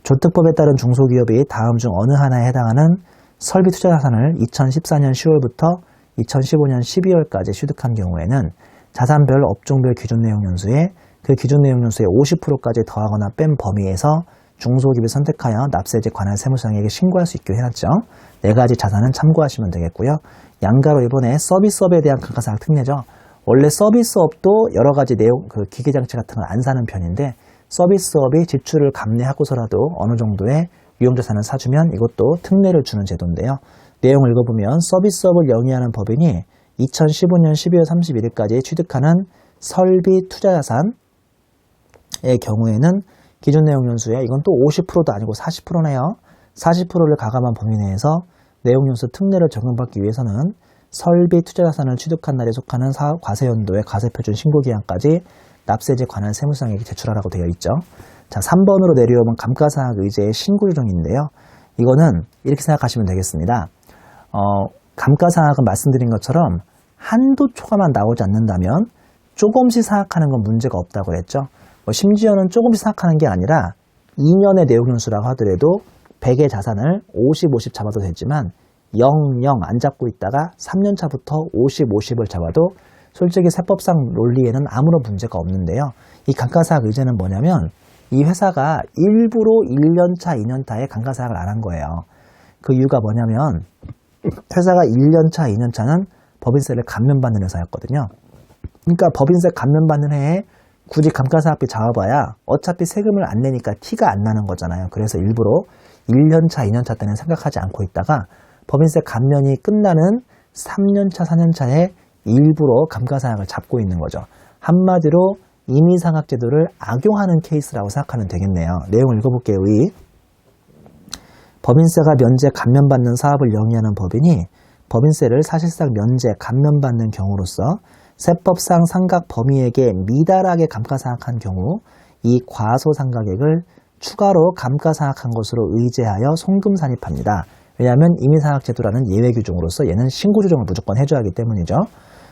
조특법에 따른 중소기업이 다음 중 어느 하나에 해당하는 설비 투자 자산을 2014년 10월부터 2015년 12월까지 취득한 경우에는 자산별 업종별 기준 내용 연수에 그 기준 내용 연수의 50%까지 더하거나 뺀 범위에서 중소기업을 선택하여 납세제 관할 세무서장에게 신고할 수 있게 해놨죠. 4가지 자산은 참고하시면 되겠고요. 양가로 이번에 서비스업에 대한 감가상각 특례죠. 원래 서비스업도 여러 가지 내용, 그 기계장치 같은 걸 안 사는 편인데 서비스업이 지출을 감내하고서라도 어느 정도의 유용자산을 사주면 이것도 특례를 주는 제도인데요. 내용을 읽어보면 서비스업을 영위하는 법인이 2015년 12월 31일까지 취득하는 설비 투자자산의 경우에는 기준 내용 연수에 이건 또 50%도 아니고 40%네요. 40%를 가감한 범위 내에서 내용 연수 특례를 적용받기 위해서는 설비 투자자산을 취득한 날에 속하는 과세연도의 과세표준 신고기한까지 납세제 관할 세무서장에게 제출하라고 되어 있죠. 자, 3번으로 내려오면 감가상각 의제의 신고조정인데요. 이거는 이렇게 생각하시면 되겠습니다. 감가상각은 말씀드린 것처럼 한도 초과만 나오지 않는다면 조금씩 상각하는 건 문제가 없다고 그랬죠. 심지어는 조금씩 상각하는 게 아니라 2년의 내용연수라고 하더라도 100의 자산을 50, 50 잡아도 되지만 0, 0 안 잡고 있다가 3년 차부터 50, 50을 잡아도 솔직히 세법상 논리에는 아무런 문제가 없는데요. 이 감가상각 의제는 뭐냐면 이 회사가 일부러 1년차, 2년차에 감가상각을 안 한 거예요. 그 이유가 뭐냐면 회사가 1년차, 2년차는 법인세를 감면받는 회사였거든요. 그러니까 법인세 감면받는 해에 굳이 감가상각비 잡아봐야 어차피 세금을 안 내니까 티가 안 나는 거잖아요. 그래서 일부러 1년차, 2년차 때는 생각하지 않고 있다가 법인세 감면이 끝나는 3년차, 4년차에 일부러 감가상각을 잡고 있는 거죠. 한마디로 임의상각제도를 악용하는 케이스라고 생각하면 되겠네요. 내용을 읽어볼게요. 법인세가 면제 감면받는 사업을 영위하는 법인이 법인세를 사실상 면제 감면받는 경우로서 세법상 상각 범위에게 미달하게 감가상각한 경우 이 과소상각액을 추가로 감가상각한 것으로 의제하여 송금 산입합니다. 왜냐하면 임의상각제도라는 예외규정으로서 얘는 신고조정을 무조건 해줘야 하기 때문이죠.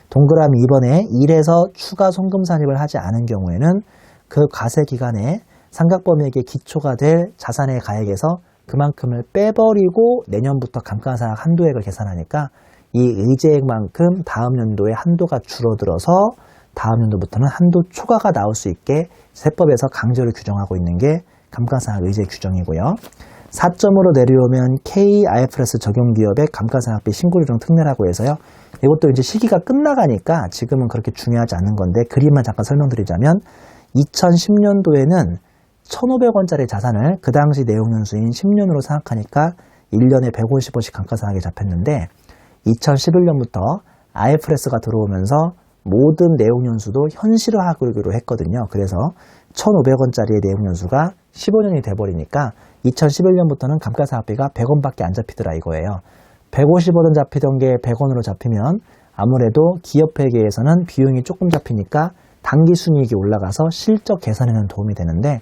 동그라미 2번에 1에서 추가 송금 산입을 하지 않은 경우에는 그 과세기간에 상각범위액의 기초가 될 자산의 가액에서 그만큼을 빼버리고 내년부터 감가상각 한도액을 계산하니까 이 의제액만큼 다음 연도에 한도가 줄어들어서 다음 연도부터는 한도 초과가 나올 수 있게 세법에서 강제로 규정하고 있는 게 감가상각 의제 규정이고요. 4점으로 내려오면 K-IFRS 적용기업의 감가상각비 신고조정 특례라고 해서요. 이것도 이제 시기가 끝나가니까 지금은 그렇게 중요하지 않은 건데 그림만 잠깐 설명드리자면 2010년도에는 1,500원짜리 자산을 그 당시 내용연수인 10년으로 생각하니까 1년에 150원씩 감가상각이 잡혔는데 2011년부터 IFRS가 들어오면서 모든 내용연수도 현실화하기로 했거든요. 그래서 1,500원짜리의 내용연수가 15년이 돼버리니까 2011년부터는 감가상각비가 100원밖에 안 잡히더라 이거예요. 150원은 잡히던 게 100원으로 잡히면 아무래도 기업회계에서는 비용이 조금 잡히니까 당기순이익이 올라가서 실적 개선에는 도움이 되는데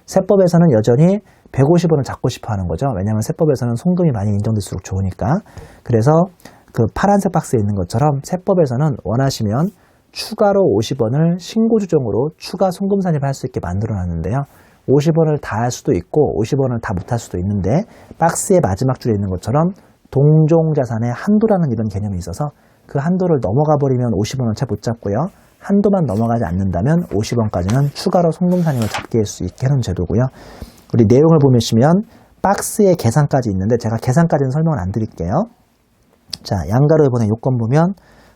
세법에서는 여전히 150원을 잡고 싶어 하는 거죠. 왜냐하면 세법에서는 송금이 많이 인정될수록 좋으니까. 그래서 그 파란색 박스에 있는 것처럼 세법에서는 원하시면 추가로 50원을 신고주정으로 추가 송금 산입할 수 있게 만들어 놨는데요. 50원을 다 할 수도 있고 50원을 다 못 할 수도 있는데 박스의 마지막 줄에 있는 것처럼 동종자산의 한도라는 이런 개념이 있어서 그 한도를 넘어가 버리면 50원을 채 못 잡고요. 한도만 넘어가지 않는다면 50원까지는 추가로 송금 산입을 잡게 할 수 있게 하는 제도고요. 우리 내용을 보시면 박스에 계산까지 있는데 제가 계산까지는 설명을 안 드릴게요. 자, 양가로 1번의 요건 보면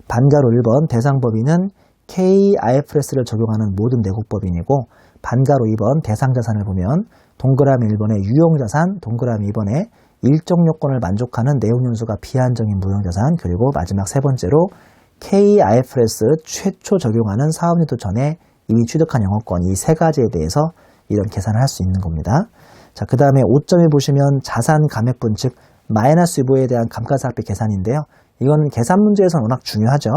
반가로 1번 대상법인은 KIFRS를 적용하는 모든 내국법인이고 반가로 2번 대상자산을 보면 동그라미 1번의 유용자산, 동그라미 2번의 일정 요건을 만족하는 내용연수가 비한정인 무형자산, 그리고 마지막 세 번째로 KIFRS 최초 적용하는 사업년도 전에 이미 취득한 영업권 이 세 가지에 대해서 이런 계산을 할 수 있는 겁니다. 자, 그 다음에 5점에 보시면 자산 감액분 즉 마이너스 유보에 대한 감가상각비 계산인데요. 이건 계산 문제에서는 워낙 중요하죠.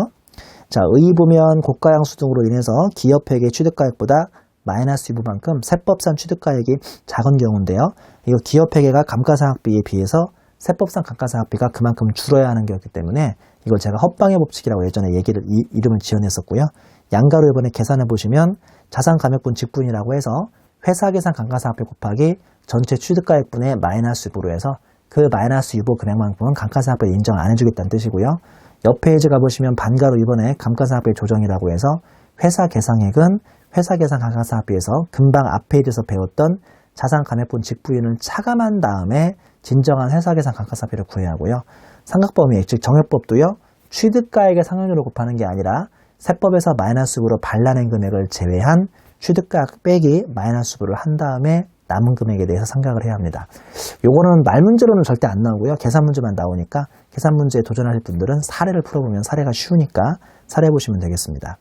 자, 의 보면 고가양수 등으로 인해서 기업회계 취득가액보다 마이너스 유보만큼 세법상 취득가액이 작은 경우인데요. 이거 기업회계가 감가상각비에 비해서 세법상 감가상각비가 그만큼 줄어야 하는 거였기 때문에 이걸 제가 헛방의 법칙이라고 예전에 이름을 지어냈었고요. 양가로 이번에 계산해 보시면 자산 감액분 직분이라고 해서 회사 계산 감가상각비 곱하기 전체 취득가액분의 마이너스 유보로 해서 그 마이너스 유보 금액만큼은 감가상각비 인정 안 해주겠다는 뜻이고요. 옆 페이지 가보시면 반가로 이번에 감가상각비 조정이라고 해서 회사 계상액은 회사 계산 감가상각비에서 금방 앞 페이지에서 배웠던 자산 감액분 직부인을 차감한 다음에 진정한 회사 계산 감가상각비를 구해야 하고요. 상각범위, 즉 정액법도요. 취득가액의 상환율을 곱하는 게 아니라 세법에서 마이너스 유보로 발라낸 금액을 제외한 취득가액 빼기 마이너스 유보를 한 다음에 남은 금액에 대해서 생각을 해야 합니다. 요거는 말 문제로는 절대 안 나오고요. 계산 문제만 나오니까 계산 문제에 도전하실 분들은 사례를 풀어보면 사례가 쉬우니까 사례 보시면 되겠습니다.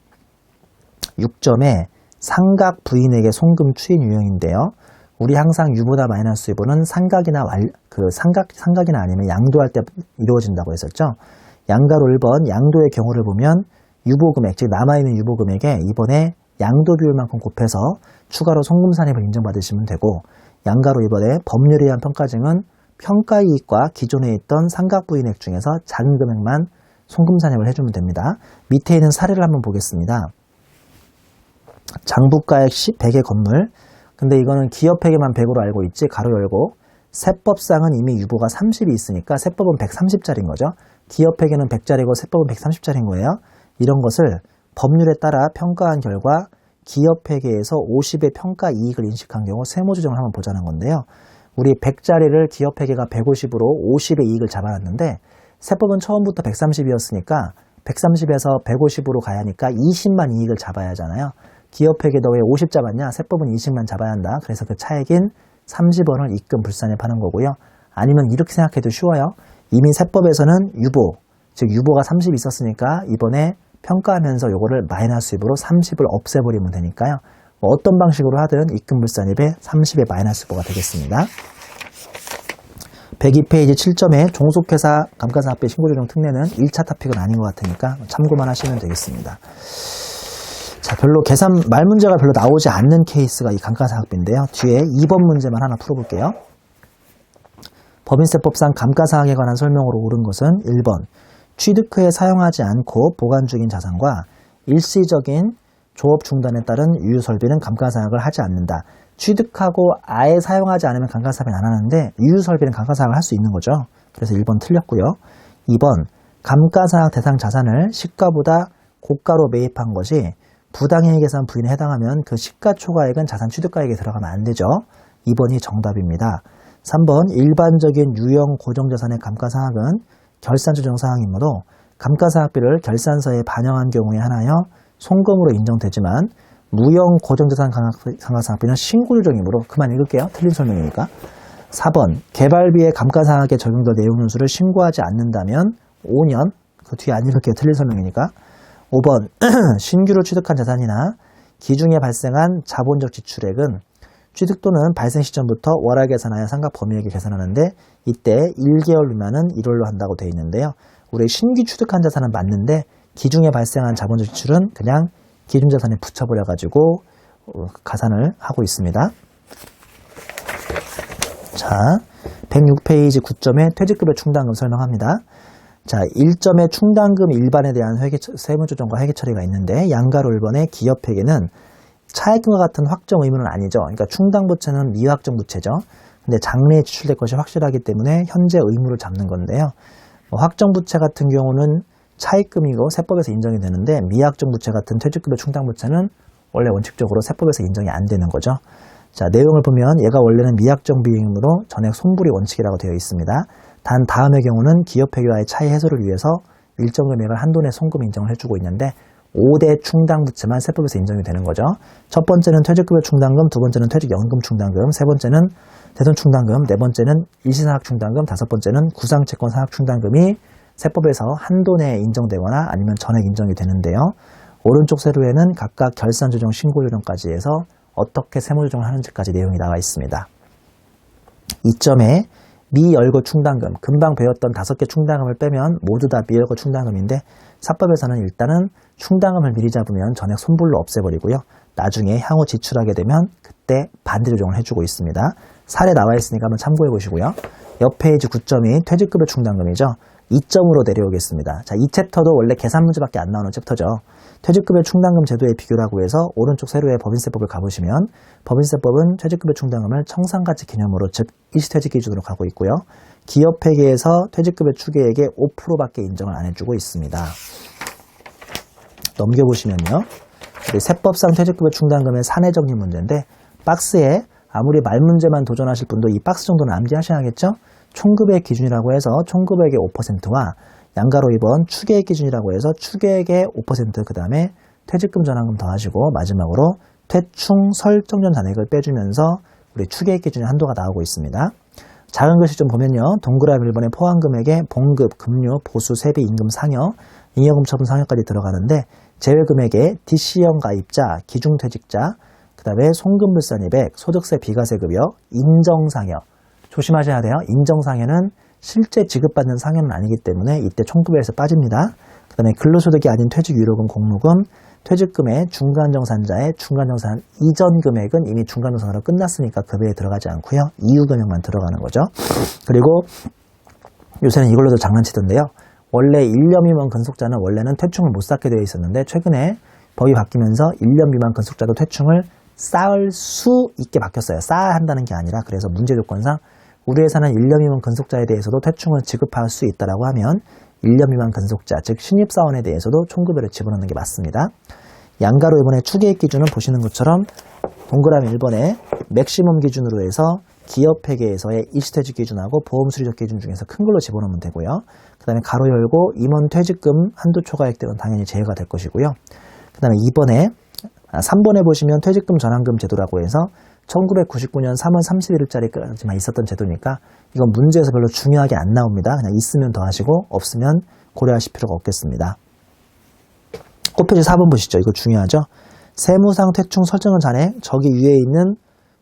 6점에 상각 부인에게 송금 추인 유형인데요. 우리 항상 유보다 마이너스 유보는 상각이나 상각이나 아니면 양도할 때 이루어진다고 했었죠. 양가로 1번 양도의 경우를 보면 유보금액, 즉 남아있는 유보금액에 이번에 양도 비율만큼 곱해서 추가로 송금 산입을 인정받으시면 되고, 양가로 이번에 법률에 의한 평가증은 평가이익과 기존에 있던 상각 부인액 중에서 작은 금액만 송금 산입을 해주면 됩니다. 밑에 있는 사례를 한번 보겠습니다. 장부가액 100의 건물, 근데 이거는 기업회계만 100으로 알고 있지, 가로 열고 세법상은 이미 유보가 30이 있으니까 세법은 130짜리인 거죠. 기업회계는 100짜리고 세법은 130짜리인 거예요. 이런 것을 법률에 따라 평가한 결과 기업회계에서 50의 평가 이익을 인식한 경우 세무조정을 한번 보자는 건데요. 우리 100짜리를 기업회계가 150으로 50의 이익을 잡아놨는데 세법은 처음부터 130이었으니까 130에서 150으로 가야 하니까 20만 이익을 잡아야 하잖아요. 기업회계도 왜 50 잡았냐? 세법은 20만 잡아야 한다. 그래서 그 차액인 30원을 입금 불산입하는 거고요. 아니면 이렇게 생각해도 쉬워요. 이미 세법에서는 유보, 즉 유보가 30 있었으니까 이번에 평가하면서 요거를 마이너스 유보로 30을 없애버리면 되니까요. 어떤 방식으로 하든 입금불산입에 30의 마이너스 유보가 되겠습니다. 102페이지 7점에 종속회사 감가상각비 신고조정 특례는 1차 토픽은 아닌 것 같으니까 참고만 하시면 되겠습니다. 자, 별로 계산 말 문제가 별로 나오지 않는 케이스가 이 감가상각비인데요. 뒤에 2번 문제만 하나 풀어볼게요. 법인세법상 감가상각에 관한 설명으로 옳은 것은 1번 취득 후에 사용하지 않고 보관 중인 자산과 일시적인 조업 중단에 따른 유유설비는 감가상각을 하지 않는다. 취득하고 아예 사용하지 않으면 감가상각은 안 하는데 유유설비는 감가상각을 할 수 있는 거죠. 그래서 1번 틀렸고요. 2번 감가상각 대상 자산을 시가보다 고가로 매입한 것이 부당이익 계산 부인에 해당하면 그 시가초과액은 자산 취득가액에 들어가면 안 되죠. 2번이 정답입니다. 3번 일반적인 유형 고정자산의 감가상각은 결산조정 사항이므로 감가상각비를 결산서에 반영한 경우에 하나여 송금으로 인정되지만 무형 고정자산 감가상각비는 신고조정이므로 그만 읽을게요. 틀린 설명이니까. 4번 개발비의 감가상각에 적용될 내용 연수를 신고하지 않는다면 5년 그 뒤에 안 읽을게요. 틀린 설명이니까. 5번 신규로 취득한 자산이나 기중에 발생한 자본적 지출액은 취득 또는 발생 시점부터 월화 계산하여 상각 범위액을 계산하는데 이때 1개월 미만은 1월로 한다고 되어 있는데요. 우리 신규 취득한 자산은 맞는데 기중에 발생한 자본적 지출은 그냥 기준자산에 붙여버려가지고 가산을 하고 있습니다. 자, 106페이지 9점의 퇴직급여 충당금 설명합니다. 자, 1점의 충당금 일반에 대한 세무조정과 회계처리가 있는데 양가로 1번의 기업회계는 차액금과 같은 확정 의무는 아니죠. 그러니까 충당부채는 미확정 부채죠. 근데 장래에 지출될 것이 확실하기 때문에 현재 의무를 잡는 건데요. 확정 부채 같은 경우는 차입금이고 세법에서 인정이 되는데 미확정 부채 같은 퇴직급여 충당부채는 원래 원칙적으로 세법에서 인정이 안 되는 거죠. 자, 내용을 보면 얘가 원래는 미확정 비용으로 전액 손불이 원칙이라고 되어 있습니다. 단 다음의 경우는 기업회계와의 차이 해소를 위해서 일정 금액을 한도 내 송금 인정을 해주고 있는데 5대 충당부채만 세법에서 인정이 되는 거죠. 첫 번째는 퇴직급여 충당금, 두 번째는 퇴직연금 충당금, 세 번째는 대손 충당금, 네 번째는 일시상학 충당금, 다섯 번째는 구상채권 상학 충당금이 세법에서 한도 내에 인정되거나 아니면 전액 인정이 되는데요. 오른쪽 세로에는 각각 결산조정, 신고조정까지 해서 어떻게 세무조정을 하는지까지 내용이 나와 있습니다. 2점에 미열거 충당금, 금방 배웠던 5개 충당금을 빼면 모두 다 미열거 충당금인데 사법에서는 일단은 충당금을 미리 잡으면 전액 손불로 없애버리고요. 나중에 향후 지출하게 되면 그때 반대 조정을 해주고 있습니다. 사례 나와 있으니까 한번 참고해 보시고요. 옆 페이지 9점이 퇴직급여 충당금이죠. 2점으로 내려오겠습니다. 자, 이 챕터도 원래 계산 문제밖에 안 나오는 챕터죠. 퇴직급여 충당금 제도의 비교라고 해서 오른쪽 세로의 법인세법을 가보시면 법인세법은 퇴직급여 충당금을 청산가치 기념으로 즉 일시퇴직 기준으로 가고 있고요. 기업회계에서 퇴직급여 추계액의 5%밖에 인정을 안 해주고 있습니다. 넘겨보시면요. 세법상 퇴직급여 충당금의 사내 정리 문제인데 박스에 아무리 말 문제만 도전하실 분도 이 박스 정도는 암기하셔야겠죠? 총급액 기준이라고 해서 총급액의 5%와 양가로 2번 추계액 기준이라고 해서 추계액의 5% 그 다음에 퇴직금 전환금 더하시고 마지막으로 퇴충 설정전 잔액을 빼주면서 우리 추계액 기준의 한도가 나오고 있습니다. 작은 글씨 좀 보면요. 동그라미 1번의 포함금액에 봉급, 급료, 보수, 세비, 임금, 상여, 잉여금, 처분, 상여까지 들어가는데 제외금액에 DC형 가입자, 기중퇴직자, 그 다음에 송금불산입액, 소득세, 비과세급여, 인정상여 조심하셔야 돼요. 인정상여는 실제 지급받는 상여는 아니기 때문에 이때 총급여에서 빠집니다. 그 다음에 근로소득이 아닌 퇴직유료금, 공무금, 퇴직금의 중간정산자의 중간정산 이전 금액은 이미 중간정산으로 끝났으니까 급여에 들어가지 않고요. 이후 금액만 들어가는 거죠. 그리고 요새는 이걸로도 장난치던데요. 원래 1년 미만 근속자는 원래는 퇴충을 못 쌓게 되어 있었는데 최근에 법이 바뀌면서 1년 미만 근속자도 퇴충을 쌓을 수 있게 바뀌었어요. 쌓아야 한다는 게 아니라 그래서 문제 조건상 우리 회사는 1년 미만 근속자에 대해서도 퇴충을 지급할 수 있다라고 하면 1년 미만 근속자, 즉 신입사원에 대해서도 총급여를 집어넣는 게 맞습니다. 양가로 이번에 추계액 기준은 보시는 것처럼 동그라미 1번에 맥시멈 기준으로 해서 기업회계에서의 일시퇴직 기준하고 보험수리적 기준 중에서 큰 걸로 집어넣으면 되고요. 그 다음에 가로 열고 임원 퇴직금 한도 초과액 등은 당연히 제외가 될 것이고요. 그 다음에 3번에 보시면 퇴직금 전환금 제도라고 해서 1999년 3월 31일자리까지만 있었던 제도니까 이건 문제에서 별로 중요하게 안 나옵니다. 그냥 있으면 더하시고 없으면 고려하실 필요가 없겠습니다. 꽃표지 4번 보시죠. 이거 중요하죠. 세무상 퇴충 설정은 잔액 저기 위에 있는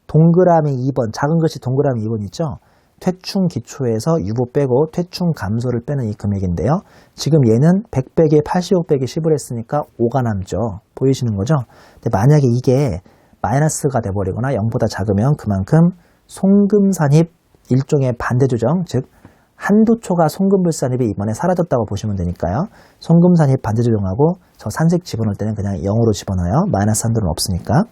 동그라미 2번 작은 글씨 동그라미 2번 있죠. 퇴충 기초에서 유보 빼고 퇴충 감소를 빼는 이 금액인데요. 지금 얘는 100 빼기 85 빼기 10을 했으니까 5가 남죠. 보이시는 거죠? 근데 만약에 이게 마이너스가 돼버리거나 0보다 작으면 그만큼 송금산입 일종의 반대 조정, 즉 한도 초과 송금불산입이 이번에 사라졌다고 보시면 되니까요. 송금산입 반대 조정하고 저 산색 집어넣을 때는 그냥 0으로 집어넣어요. 마이너스 한도는 없으니까.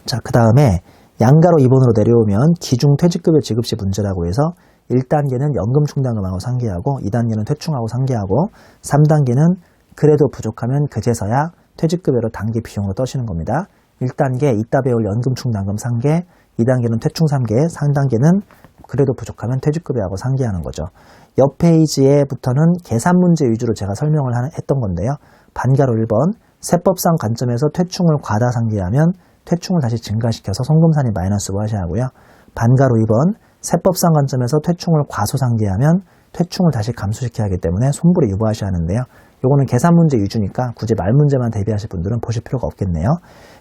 자, 그 다음에 양가로 2번으로 내려오면 기중퇴직급여 지급시 문제라고 해서 1단계는 연금충당금하고 상계하고 2단계는 퇴충하고 상계하고 3단계는 그래도 부족하면 그제서야 퇴직급여로 단기 비용으로 떠시는 겁니다. 1단계 이따 배울 연금충당금 상계, 2단계는 퇴충 3계, 3단계는 그래도 부족하면 퇴직급여하고 상기하는 거죠. 옆 페이지에부터는 계산 문제 위주로 제가 설명을 했던 건데요. 반가로 1번 세법상 관점에서 퇴충을 과다 상기하면 퇴충을 다시 증가시켜서 송금산이 마이너스고 하셔야 하고요. 반가로 2번 세법상 관점에서 퇴충을 과소 상기하면 퇴충을 다시 감소시켜야 하기 때문에 손불에 유보하셔야 하는데요. 요거는 계산 문제 위주니까 굳이 말 문제만 대비하실 분들은 보실 필요가 없겠네요.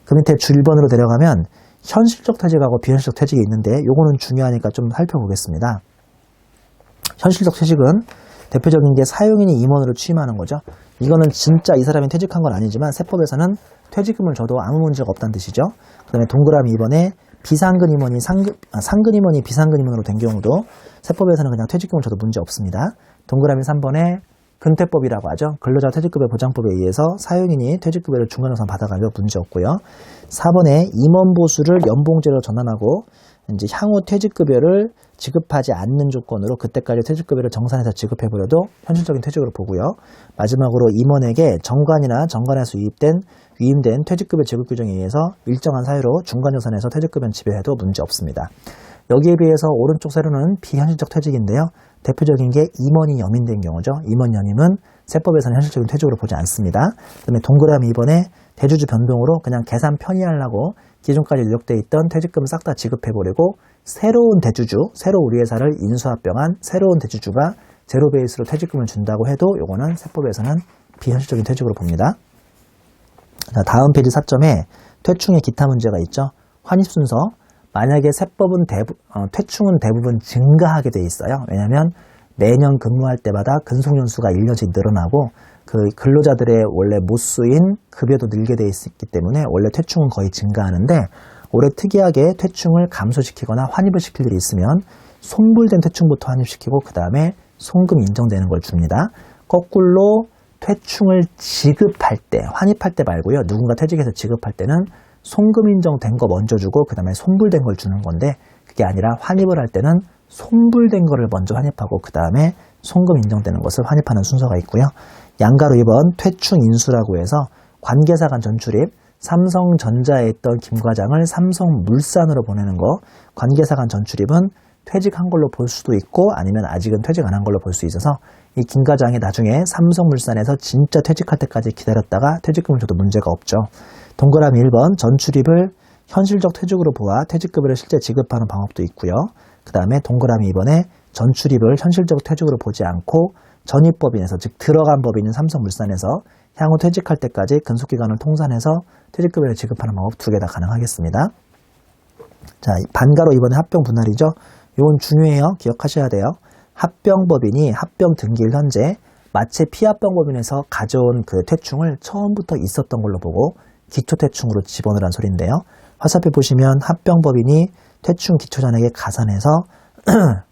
그 밑에 줄 1번으로 내려가면 현실적 퇴직하고 비현실적 퇴직이 있는데 요거는 중요하니까 좀 살펴보겠습니다. 현실적 퇴직은 대표적인 게 사용인이 임원으로 취임하는 거죠. 이거는 진짜 이 사람이 퇴직한 건 아니지만 세법에서는 퇴직금을 줘도 아무 문제가 없다는 뜻이죠. 그 다음에 동그라미 2번에 비상근 임원이 상근 임원이 비상근 임원으로 된 경우도 세법에서는 그냥 퇴직금을 줘도 문제 없습니다. 동그라미 3번에 근퇴법이라고 하죠. 근로자 퇴직급여 보장법에 의해서 사용인이 퇴직급여를 중간호선 받아가면 문제 없고요. 4번에 임원 보수를 연봉제로 전환하고 이제 향후 퇴직급여를 지급하지 않는 조건으로 그때까지 퇴직급여를 정산해서 지급해버려도 현실적인 퇴직으로 보고요. 마지막으로 임원에게 정관에서 위임된 퇴직급여 지급 규정에 의해서 일정한 사유로 중간予산에서 퇴직급여는 지배해도 문제 없습니다. 여기에 비해서 오른쪽 세로는 비현실적 퇴직인데요. 대표적인 게 임원이 연임된 경우죠. 임원 연임은 세법에서는 현실적인 퇴직으로 보지 않습니다. 그다음에 동그라미 2번에 대주주 변동으로 그냥 계산 편의하려고 기존까지 누적되어 있던 퇴직금을 싹 다 지급해버리고 새로운 우리 회사를 인수합병한 새로운 대주주가 제로 베이스로 퇴직금을 준다고 해도 요거는 세법에서는 비현실적인 퇴직으로 봅니다. 자, 다음 페이지 4점에 퇴충의 기타 문제가 있죠. 환입 순서. 만약에 세법은 퇴충은 대부분 증가하게 돼 있어요. 왜냐하면 매년 근무할 때마다 근속연수가 1년씩 늘어나고 그 근로자들의 원래 못 쓰인 급여도 늘게 돼 있기 때문에 원래 퇴충은 거의 증가하는데 올해 특이하게 퇴충을 감소시키거나 환입을 시킬 일이 있으면 손불된 퇴충부터 환입시키고 그 다음에 송금 인정되는 걸 줍니다. 거꾸로 퇴충을 지급할 때, 환입할 때 말고요. 누군가 퇴직해서 지급할 때는 송금 인정된 거 먼저 주고 그 다음에 손불된 걸 주는 건데 그게 아니라 환입을 할 때는 손불된 거를 먼저 환입하고 그 다음에 송금 인정되는 것을 환입하는 순서가 있고요. 양가로 2번 퇴충 인수라고 해서 관계사 간 전출입, 삼성전자에 있던 김 과장을 삼성물산으로 보내는 거, 관계사 간 전출입은 퇴직한 걸로 볼 수도 있고 아니면 아직은 퇴직 안 한 걸로 볼 수 있어서 이 김 과장이 나중에 삼성물산에서 진짜 퇴직할 때까지 기다렸다가 퇴직금을 줘도 문제가 없죠. 동그라미 1번 전출입을 현실적 퇴직으로 보아 퇴직급여를 실제 지급하는 방법도 있고요. 그 다음에 동그라미 2번에 전출입을 현실적 퇴직으로 보지 않고 전입법인에서 즉 들어간 법인인 삼성물산에서 향후 퇴직할 때까지 근속기간을 통산해서 퇴직급여를 지급하는 방법 두 개 다 가능하겠습니다. 자, 반가로 2번에 합병 분할이죠. 이건 중요해요. 기억하셔야 돼요. 합병법인이 합병 등기일 현재 마체 피합병법인에서 가져온 그 퇴충을 처음부터 있었던 걸로 보고 기초퇴충으로 집어넣으란 소리인데요. 화살표 보시면 합병법인이 퇴충 기초잔액에 가산해서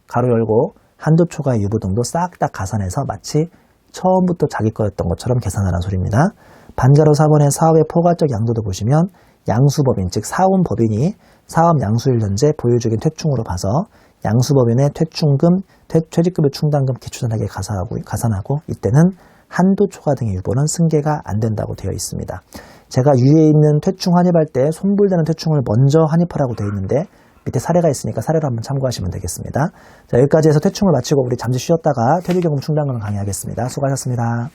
가로 열고 한도 초과의 유보등도 싹 다 가산해서 마치 처음부터 자기 거였던 것처럼 계산하라는 소리입니다. 반가로 4번의 사업의 포괄적 양도도 보시면 양수법인 즉 사원법인이 사업 양수일 현재 보유적인 퇴충으로 봐서 양수법인의 퇴충금, 퇴직급여 충당금 기초잔액에 가산하고 이때는 한도 초과 등의 유보는 승계가 안 된다고 되어 있습니다. 제가 위에 있는 퇴충 환입할 때 손불되는 퇴충을 먼저 환입하라고 되어 있는데 밑에 사례가 있으니까 사례를 한번 참고하시면 되겠습니다. 자, 여기까지 해서 퇴충을 마치고 우리 잠시 쉬었다가 퇴직연금 충당금을 강의하겠습니다. 수고하셨습니다.